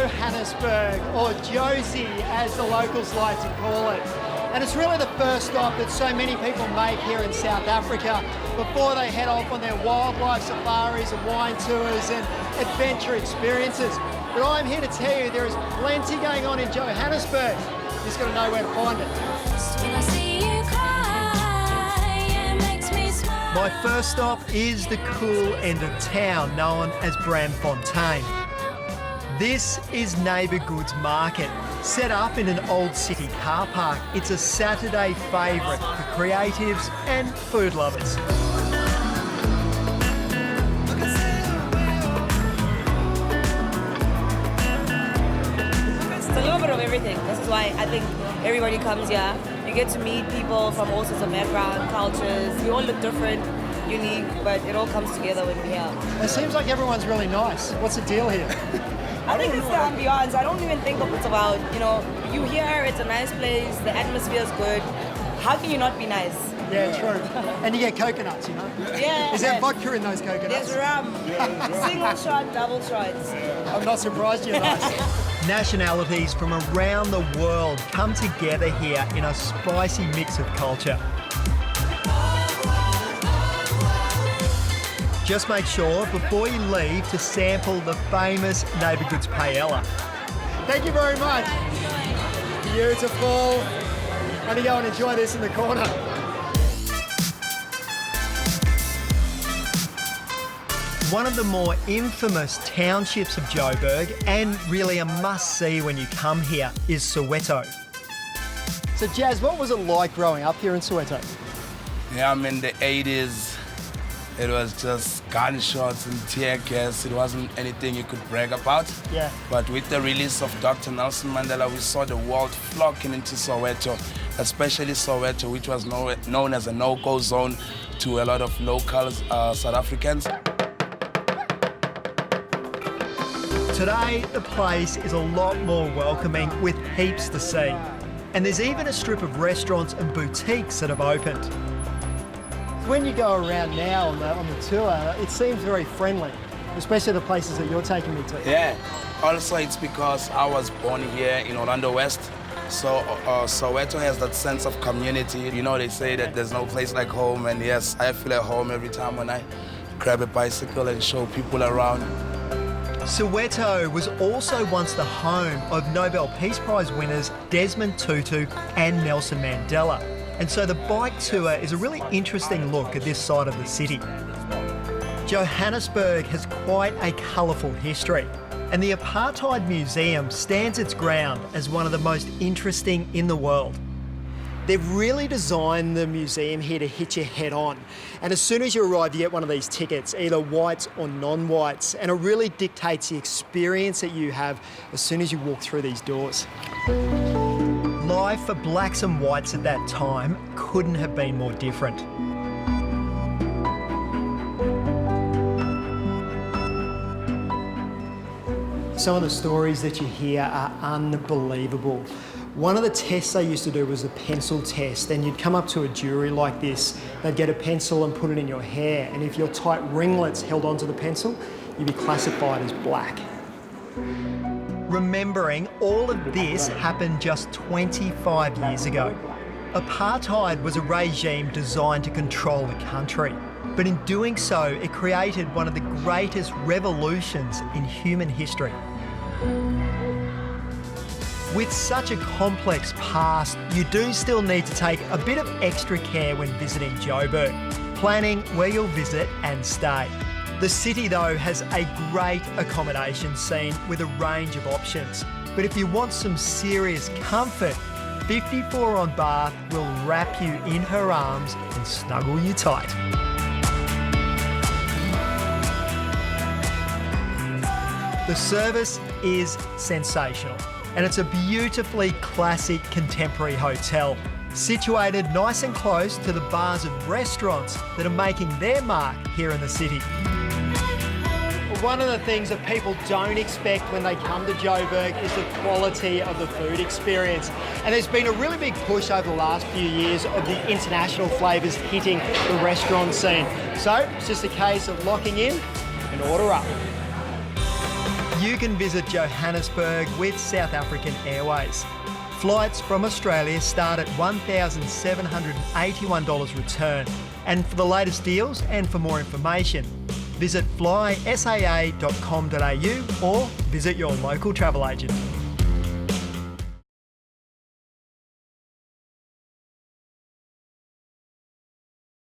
Johannesburg, or Josie as the locals like to call it. And it's really the first stop that so many people make here in South Africa before they head off on their wildlife safaris and wine tours and adventure experiences. But I'm here to tell you there is plenty going on in Johannesburg. You just got to know where to find it. My first stop is the cool end of town known as Braamfontein. This is Neighbour Goods Market. Set up in an old city car park, it's a Saturday favourite for creatives and food lovers. It's a little bit of everything. This is why I think everybody comes here. You get to meet people from all sorts of background, cultures. We all look different, unique, but it all comes together when we're here. It seems like everyone's really nice. What's the deal here? I think it's the ambiance. I don't even think of it's about, you here, it's a nice place, the atmosphere is good. How can you not be nice? Yeah, true. And you get coconuts, Yeah. Is there vodka in those coconuts? There's rum. Single shot, double shots. I'm not surprised you're nice. Nationalities from around the world come together here in a spicy mix of culture. Just make sure before you leave to sample the famous Neighbour Goods paella. Thank you very much. Beautiful. I'm going to go and enjoy this in the corner. One of the more infamous townships of Joburg, and really a must-see when you come here, is Soweto. So Jazz, what was it like growing up here in Soweto? Yeah, I'm in the 80s. It was just gunshots and tear gas. It wasn't anything you could brag about. Yeah. But with the release of Dr. Nelson Mandela, we saw the world flocking into Soweto, especially Soweto, which was known as a no-go zone to a lot of local South Africans. Today, the place is a lot more welcoming with heaps to see. And there's even a strip of restaurants and boutiques that have opened. When you go around now on the tour, it seems very friendly, especially the places that you're taking me to. Yeah, also it's because I was born here in Orlando West, so Soweto has that sense of community. They say that there's no place like home, and yes, I feel at home every time when I grab a bicycle and show people around. Soweto was also once the home of Nobel Peace Prize winners Desmond Tutu and Nelson Mandela. And so the bike tour is a really interesting look at this side of the city. Johannesburg has quite a colourful history, and the Apartheid Museum stands its ground as one of the most interesting in the world. They've really designed the museum here to hit you head on. And as soon as you arrive, you get one of these tickets, either whites or non-whites, and it really dictates the experience that you have as soon as you walk through these doors. Life for blacks and whites at that time couldn't have been more different. Some of the stories that you hear are unbelievable. One of the tests they used to do was a pencil test, and you'd come up to a jury like this, they'd get a pencil and put it in your hair, and if your tight ringlets held onto the pencil, you'd be classified as black. Remembering all of this happened just 25 years ago. Apartheid was a regime designed to control the country, but in doing so, it created one of the greatest revolutions in human history. With such a complex past, you do still need to take a bit of extra care when visiting Joburg, planning where you'll visit and stay. The city, though, has a great accommodation scene with a range of options. But if you want some serious comfort, 54 on Bath will wrap you in her arms and snuggle you tight. The service is sensational, and it's a beautifully classic contemporary hotel, situated nice and close to the bars and restaurants that are making their mark here in the city. One of the things that people don't expect when they come to Joburg is the quality of the food experience. And there's been a really big push over the last few years of the international flavours hitting the restaurant scene. So it's just a case of locking in and order up. you can visit Johannesburg with South African Airways. Flights from Australia start at $1,781 return. And for the latest deals and for more information, visit flysaa.com.au or visit your local travel agent.